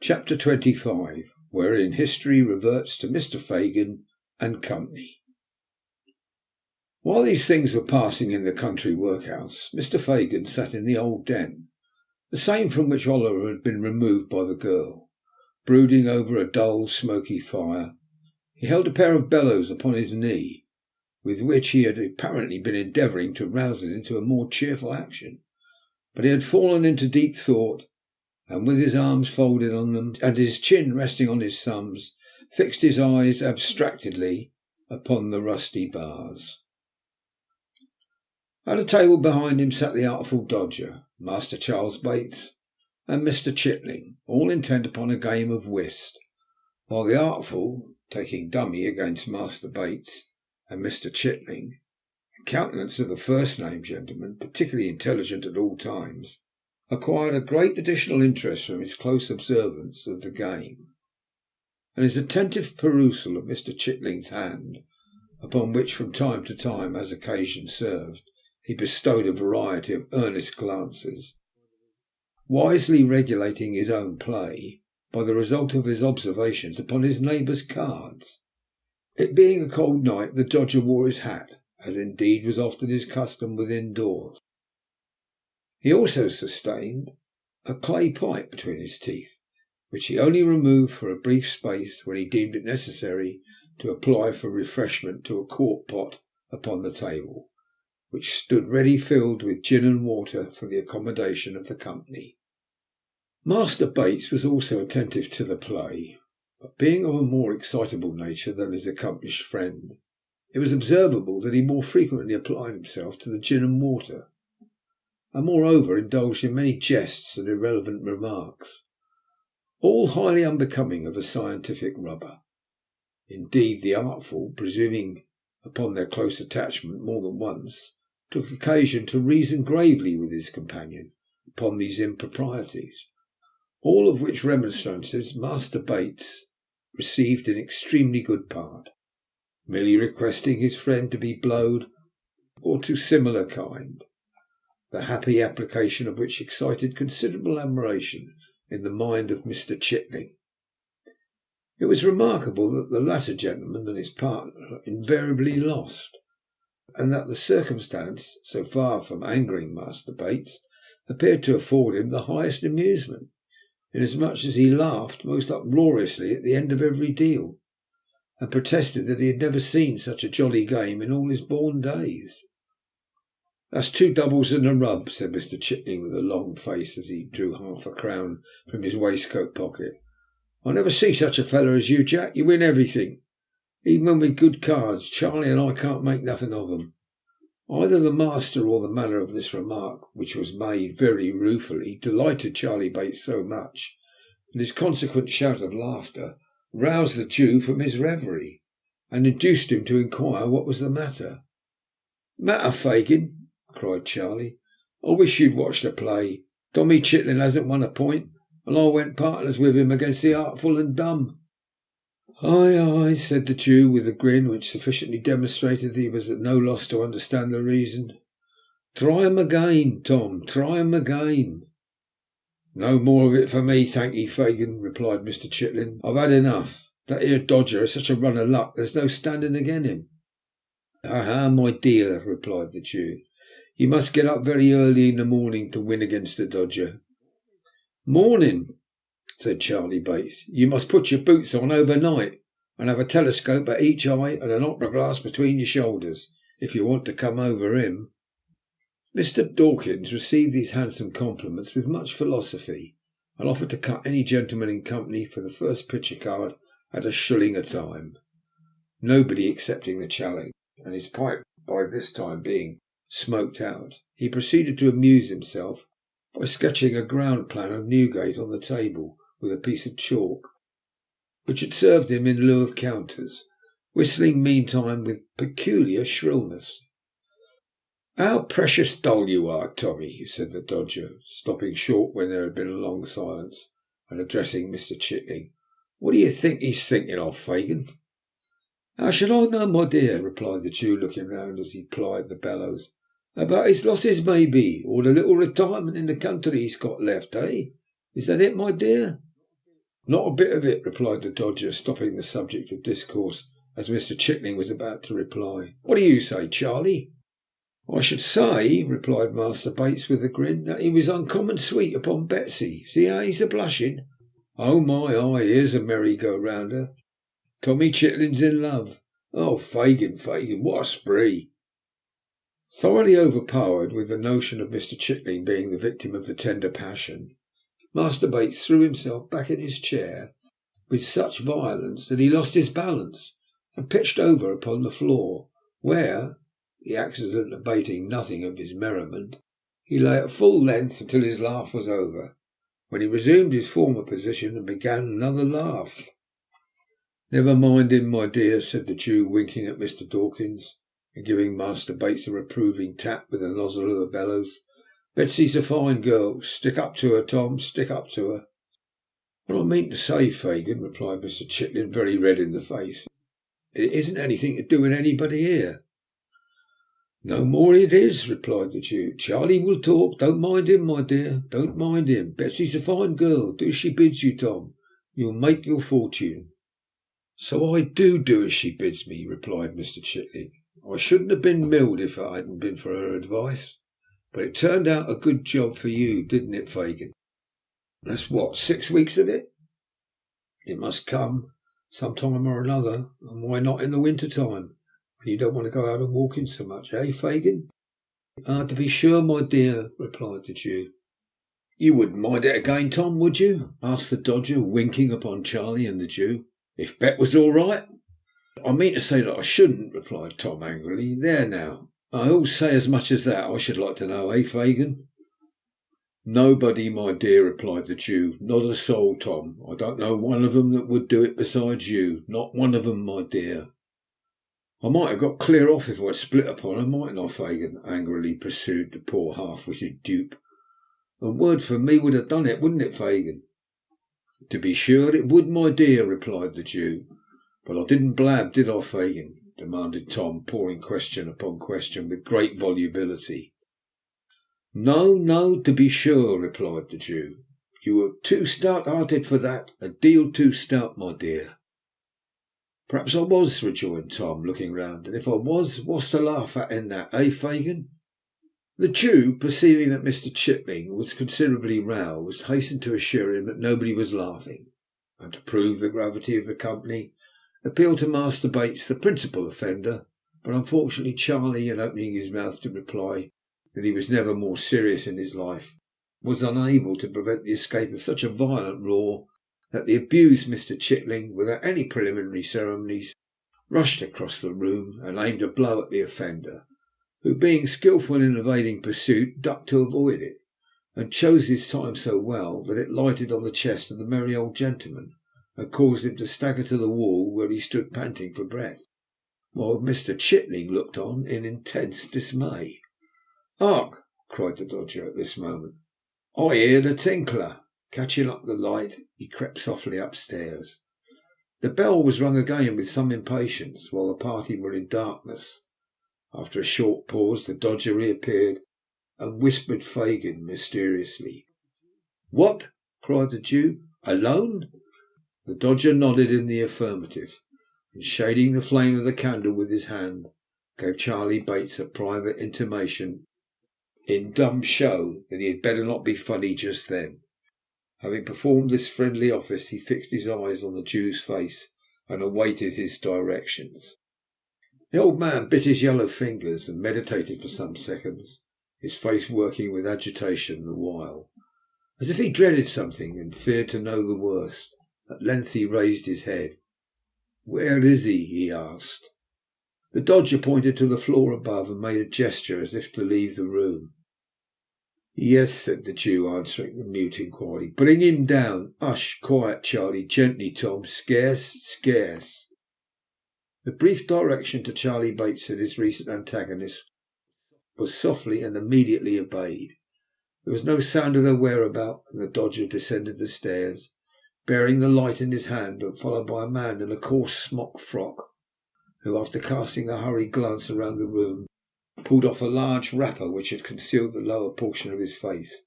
Chapter 25, wherein history reverts to Mr. Fagin and company. While these things were passing in the country workhouse, Mr. Fagin sat in the old den, the same from which Oliver had been removed by the girl, brooding over a dull, smoky fire. He held a pair of bellows upon his knee, with which he had apparently been endeavouring to rouse it into a more cheerful action, but he had fallen into deep thought, and with his arms folded on them and his chin resting on his thumbs, fixed his eyes abstractedly upon the rusty bars. At a table behind him sat the artful Dodger, Master Charles Bates, and Mr. Chitling, all intent upon a game of whist, while the artful, taking dummy against Master Bates and Mr. Chitling, the countenance of the first-named gentleman, particularly intelligent at all times, acquired a great additional interest from his close observance of the game, and his attentive perusal of Mr. Chitling's hand, upon which from time to time, as occasion served, he bestowed a variety of earnest glances, wisely regulating his own play by the result of his observations upon his neighbour's cards. It being a cold night, the Dodger wore his hat, as indeed was often his custom within doors. He also sustained a clay pipe between his teeth, which he only removed for a brief space when he deemed it necessary to apply for refreshment to a quart pot upon the table, which stood ready filled with gin and water for the accommodation of the company. Master Bates was also attentive to the play, but being of a more excitable nature than his accomplished friend, it was observable that he more frequently applied himself to the gin and water, and moreover indulged in many jests and irrelevant remarks, all highly unbecoming of a scientific rubber. Indeed, the artful, presuming upon their close attachment more than once, took occasion to reason gravely with his companion upon these improprieties, all of which remonstrances Master Bates received in extremely good part, merely requesting his friend to be blowed, or to similar kind, the happy application of which excited considerable admiration in the mind of Mr. Chitling. It was remarkable that the latter gentleman and his partner invariably lost, and that the circumstance, so far from angering Master Bates, appeared to afford him the highest amusement, inasmuch as he laughed most uproariously at the end of every deal, and protested that he had never seen such a jolly game in all his born days. "That's two doubles and a rub," said Mr. Chitling with a long face as he drew half a crown from his waistcoat pocket. "I never see such a feller as you, Jack. You win everything. Even when with good cards, Charlie and I can't make nothing of 'em." Either the master or the manner of this remark, which was made very ruefully, delighted Charlie Bates so much that his consequent shout of laughter roused the Jew from his reverie, and induced him to inquire what was the matter. "Matter, Fagin?" cried Charlie. "I wish you'd watched the play. Tommy Chitling hasn't won a point, and I went partners with him against the artful and dumb." "Aye, aye," said the Jew, with a grin which sufficiently demonstrated that he was at no loss to understand the reason. "Try 'em again, Tom, try 'em again." "No more of it for me, thank ye, Fagin," replied Mr. Chitling. "I've had enough. That 'ere Dodger has such a run of luck there's no standing again him." "Ah, my dear," replied the Jew, "you must get up very early in the morning to win against the Dodger." "Morning," said Charlie Bates. "You must put your boots on overnight, and have a telescope at each eye and an opera glass between your shoulders, if you want to come over him." Mr. Dawkins received these handsome compliments with much philosophy, and offered to cut any gentleman in company for the first picture card at a shilling a time, nobody accepting the challenge, and his pipe by this time being smoked out, he proceeded to amuse himself by sketching a ground plan of Newgate on the table with a piece of chalk, which had served him in lieu of counters, whistling meantime with peculiar shrillness. "How precious dull you are, Tommy," said the Dodger, stopping short when there had been a long silence, and addressing Mr. Chitling. "What do you think he's thinking of, Fagin?" "How should I know, my dear?" replied the Jew, looking round as he plied the bellows. "About his losses, maybe, or the little retirement in the country he's got left, eh? Is that it, my dear?" Not a bit of it, replied the Dodger, stopping the subject of discourse as Mr. Chickling was about to reply. What do you say, Charlie? I should say, replied Master Bates with a grin, that he was uncommon sweet upon Betsy. See how he's a blushing? Oh my eye, here's a merry-go-rounder. Tommy Chitling's in love. Oh, Fagin, what a spree. Thoroughly overpowered with the notion of Mr. Chickling being the victim of the tender passion, Master Bates threw himself back in his chair with such violence that he lost his balance and pitched over upon the floor, where, the accident abating nothing of his merriment, he lay at full length until his laugh was over, when he resumed his former position and began another laugh. Never mind him, my dear, said the Jew, winking at Mr. Dawkins and giving Master Bates a reproving tap with the nozzle of the bellows. Betsy's a fine girl. Stick up to her, Tom, stick up to her. What I mean to say, Fagin, replied Mr. Chitlin, very red in the face, it isn't anything to do with anybody here. No more it is, replied the Jew. Charlie will talk. Don't mind him, my dear. Don't mind him. Betsy's a fine girl. Do as she bids you, Tom. You'll make your fortune. So I do as she bids me, replied Mr. Chitley. I shouldn't have been milled if it hadn't been for her advice. But it turned out a good job for you, didn't it, Fagin? That's what, 6 weeks of it? It must come, some time or another, and why not in the winter time, when you don't want to go out and walking so much, eh, Fagin? To be sure, my dear, replied the Jew. You wouldn't mind it again, Tom, would you? Asked the Dodger, winking upon Charlie and the Jew. If Bet was all right? I mean to say that I shouldn't, replied Tom angrily. There now, I all say as much as that, I should like to know, eh, Fagin? Nobody, my dear, replied the Jew. Not a soul, Tom. I don't know one of them that would do it besides you. Not one of them, my dear. I might have got clear off if I'd split upon her, mightn't I, Fagin? Angrily pursued the poor half-witted dupe. A word from me would have done it, wouldn't it, Fagin? To be sure it would, my dear, replied the Jew. But I didn't blab, did I, Fagin? Demanded Tom, pouring question upon question with great volubility. No, to be sure, replied the Jew. You were too stout-hearted for that, a deal too stout, my dear. Perhaps I was, rejoined Tom, looking round, and if I was, what's to laugh at in that, eh, Fagin? The Jew, perceiving that Mr. Chitley was considerably roused, hastened to assure him that nobody was laughing, and to prove the gravity of the company, appealed to Master Bates, the principal offender, but unfortunately Charlie, in opening his mouth to reply that he was never more serious in his life, was unable to prevent the escape of such a violent roar that the abused Mr. Chitley, without any preliminary ceremonies, rushed across the room and aimed a blow at the offender, who, being skilful in evading pursuit, ducked to avoid it, and chose his time so well that it lighted on the chest of the merry old gentleman, and caused him to stagger to the wall, where he stood panting for breath, while Mr. Chitley looked on in intense dismay. "Hark!" cried the Dodger at this moment. "I hear the tinkler." Catching up the light, he crept softly upstairs. The bell was rung again with some impatience, while the party were in darkness. After a short pause, the Dodger reappeared and whispered Fagin mysteriously. "What?" cried the Jew. "Alone?" The Dodger nodded in the affirmative, and shading the flame of the candle with his hand, gave Charlie Bates a private intimation in dumb show that he had better not be funny just then. Having performed this friendly office, he fixed his eyes on the Jew's face and awaited his directions. The old man bit his yellow fingers and meditated for some seconds, his face working with agitation the while, as if he dreaded something and feared to know the worst. At length he raised his head. "Where is he?" he asked. The Dodger pointed to the floor above and made a gesture as if to leave the room. "Yes," said the Jew, answering the mute inquiry. "Bring him down. Hush! Quiet, Charlie. Gently, Tom. Scarce." The brief direction to Charlie Bates and his recent antagonist was softly and immediately obeyed. There was no sound of their whereabout, and the Dodger descended the stairs, bearing the light in his hand, and followed by a man in a coarse smock frock, who, after casting a hurried glance around the room, pulled off a large wrapper which had concealed the lower portion of his face,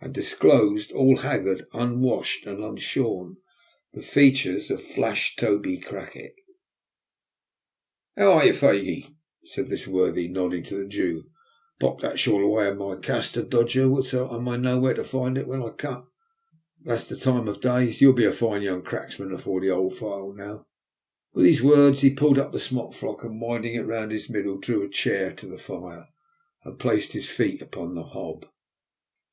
and disclosed, all haggard, unwashed, and unshorn, The features of Flash Toby Crackit. "How are you, Fagin?" said this worthy, nodding to the Jew. "Pop that shawl away in my castor, Dodger, so I may know where to find it when I cut. That's the time of day. You'll be a fine young cracksman afore the old file now." With these words he pulled up the smock frock and, winding it round his middle, drew a chair to the fire and placed his feet upon the hob.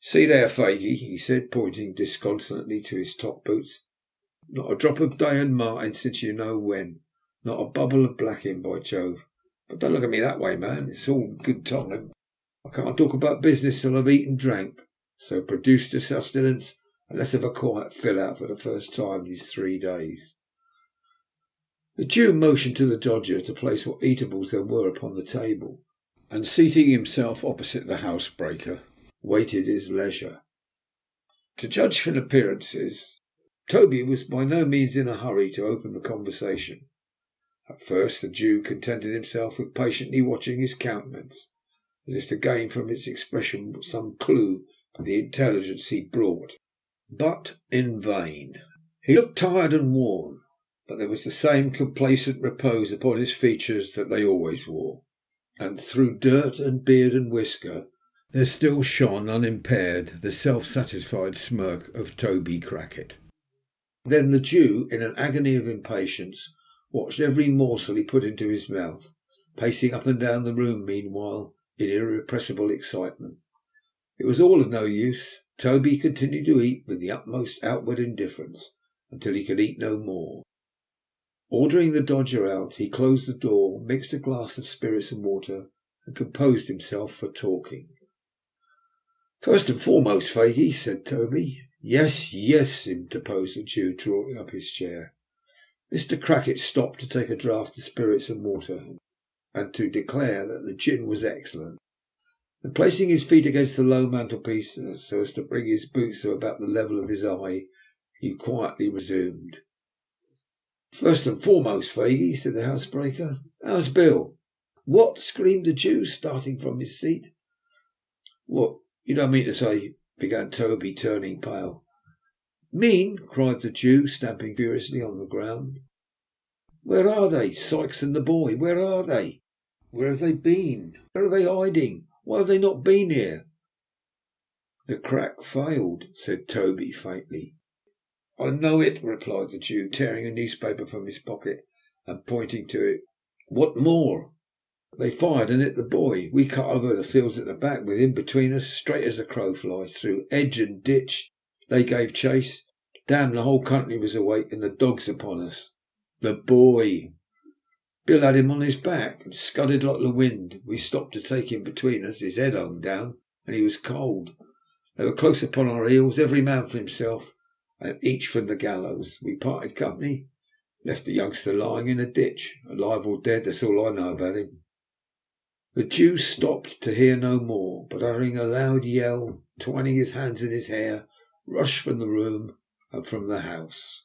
"See there, Fagin," he said, pointing disconsolately to his top boots. "Not a drop of day and Martin since you know when. Not a bubble of blacking, by Jove. But don't look at me that way, man. It's all good time. I can't talk about business till I've eaten and drank. So produce the sustenance and let's have a quiet fill out for the first time these 3 days." The Jew motioned to the Dodger to place what eatables there were upon the table, and seating himself opposite the housebreaker, waited his leisure. To judge from appearances, Toby was by no means in a hurry to open the conversation. At first the Jew contented himself with patiently watching his countenance, as if to gain from its expression some clue to the intelligence he brought, but in vain. He looked tired and worn, but there was the same complacent repose upon his features that they always wore, and through dirt and beard and whisker there still shone unimpaired the self-satisfied smirk of Toby Crackit. Then the Jew, in an agony of impatience, watched every morsel he put into his mouth, pacing up and down the room meanwhile in irrepressible excitement. It was all of no use. Toby continued to eat with the utmost outward indifference until he could eat no more. Ordering the Dodger out, he closed the door, mixed a glass of spirits and water, and composed himself for talking. "First and foremost, Fagin," said Toby. "Yes, yes," interposed the Jew, drawing up his chair. Mr. Crackit stopped to take a draught of spirits and water, and to declare that the gin was excellent. Then, placing his feet against the low mantelpiece so as to bring his boots to about the level of his eye, he quietly resumed. "First and foremost, Fagin," said the housebreaker, "how's Bill?" "What?" screamed the Jew, starting from his seat. "What, you don't mean to say—" began Toby, turning pale. "Mean?" cried the Jew, stamping furiously on the ground. "Where are they? Sykes and the boy, where are they? Where have they been? Where are they hiding? Why have they not been here?" "The crack failed," said Toby faintly. "I know it," replied the Jew, tearing a newspaper from his pocket and pointing to it. "What more?" "They fired and hit the boy. We cut over the fields at the back with him between us, straight as a crow flies, through hedge and ditch. They gave chase. Damn, the whole country was awake and the dogs upon us." "The boy?" "Bill had him on his back and scudded like the wind. We stopped to take him between us. His head hung down and he was cold. They were close upon our heels, every man for himself, and each from the gallows. We parted company, left the youngster lying in a ditch. Alive or dead, that's all I know about him." The Jew stopped to hear no more, but uttering a loud yell, twining his hands in his hair, rushed from the room and from the house.